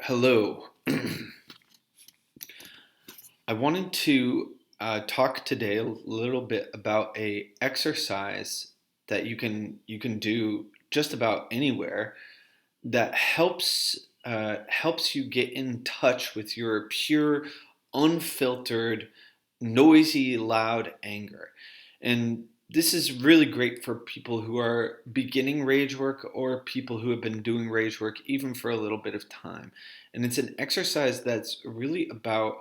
Hello. I wanted to talk today a little bit about a exercise that you can do just about anywhere that helps you get in touch with your pure, unfiltered, noisy, loud anger. And this is really great for people who are beginning rage work or people who have been doing rage work even for a little bit of time. And it's an exercise that's really about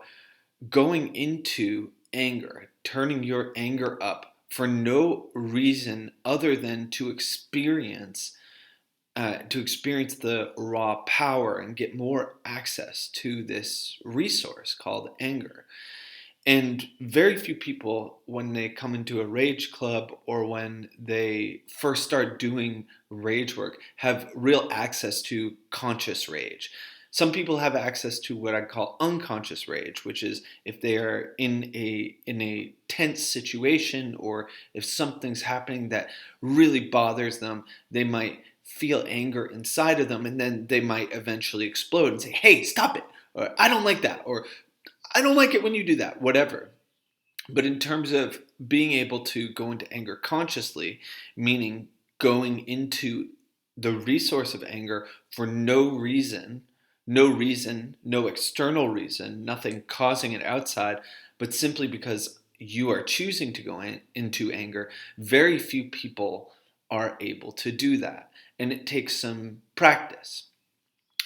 going into anger, turning your anger up for no reason other than to experience the raw power and get more access to this resource called anger. And very few people, when they come into a rage club or when they first start doing rage work, have real access to conscious rage. Some people have access to what I call unconscious rage, which is if they are in a tense situation or if something's happening that really bothers them, they might feel anger inside of them and then they might eventually explode and say, "Hey, stop it!" Or "I don't like that," or "I don't like it when you do that," whatever. But in terms of being able to go into anger consciously, meaning going into the resource of anger for no external reason, nothing causing it outside, but simply because you are choosing to go into anger, very few people are able to do that. And it takes some practice.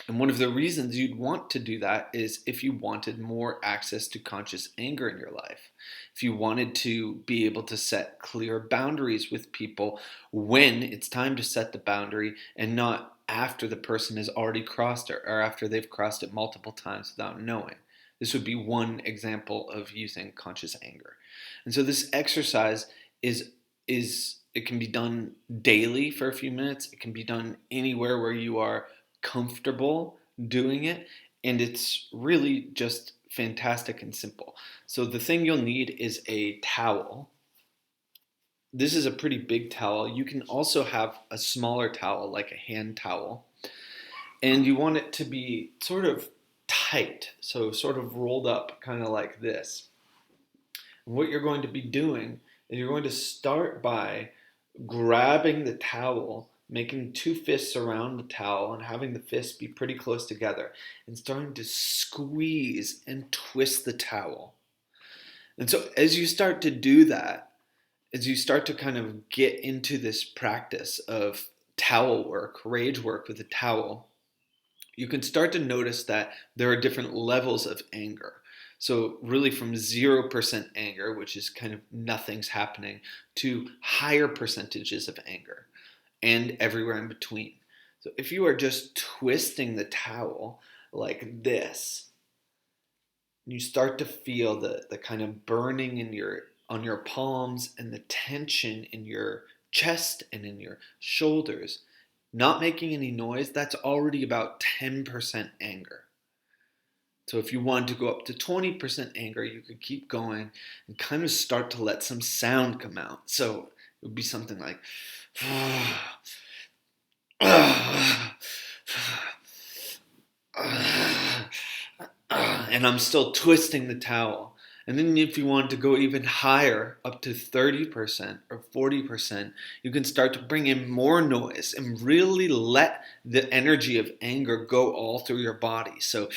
And one of the reasons you'd want to do that is if you wanted more access to conscious anger in your life. If you wanted to be able to set clear boundaries with people when it's time to set the boundary and not after the person has already crossed it or after they've crossed it multiple times without knowing. This would be one example of using conscious anger. And so this exercise is it can be done daily for a few minutes. It can be done anywhere where you are comfortable doing it, and it's really just fantastic and simple. So the thing you'll need is a towel. This is a pretty big towel. You can also have a smaller towel like a hand towel, and you want it to be sort of tight, so sort of rolled up kind of like this. And what you're going to be doing is you're going to start by grabbing the towel, making two fists around the towel, and having the fists be pretty close together, and starting to squeeze and twist the towel. And so, as you start to do that, as you start to kind of get into this practice of towel work, rage work with a towel, you can start to notice that there are different levels of anger. So, really, from 0% anger, which is kind of nothing's happening, to higher percentages of anger and everywhere in between. So, if you are just twisting the towel like this, you start to feel the kind of burning in your on your palms and the tension in your chest and in your shoulders, not making any noise, that's already about 10% anger. So if you wanted to go up to 20% anger, you could keep going and kind of start to let some sound come out. So it would be something like, and I'm still twisting the towel. And then if you want to go even higher, up to 30% or 40%, you can start to bring in more noise and really let the energy of anger go all through your body. So,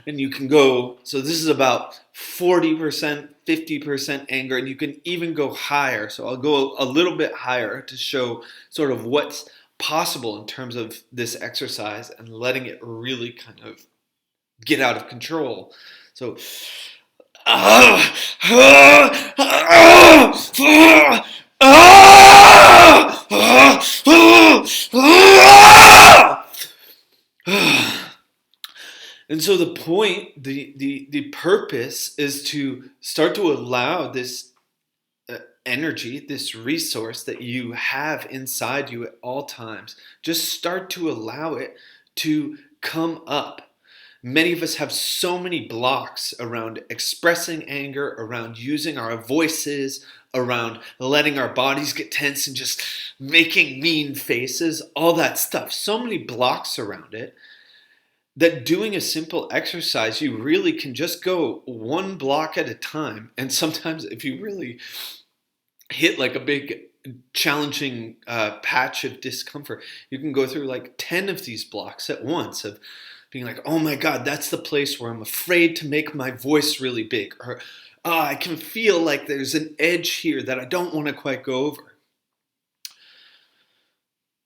and you can go, so this is about 40%, 50% anger, and you can even go higher. So I'll go a little bit higher to show sort of what's possible in terms of this exercise and letting it really kind of get out of control. So, and so the point, the purpose is to start to allow this energy, this resource that you have inside you at all times, just start to allow it to come up. Many of us have so many blocks around expressing anger, around using our voices, around letting our bodies get tense and just making mean faces, all that stuff. So many blocks around it that doing a simple exercise, you really can just go one block at a time. And sometimes, if you really hit like a big challenging patch of discomfort, you can go through like 10 of these blocks at once of being like, oh my God, that's the place where I'm afraid to make my voice really big. Or I can feel like there's an edge here that I don't want to quite go over.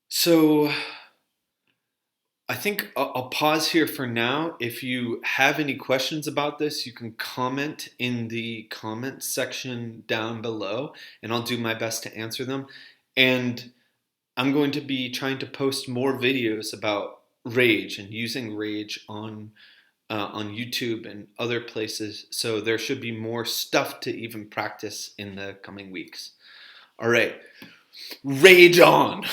So I think I'll pause here for now. If you have any questions about this, you can comment in the comments section down below, and I'll do my best to answer them. And I'm going to be trying to post more videos about rage and using rage on YouTube and other places. So there should be more stuff to even practice in the coming weeks. All right, rage on.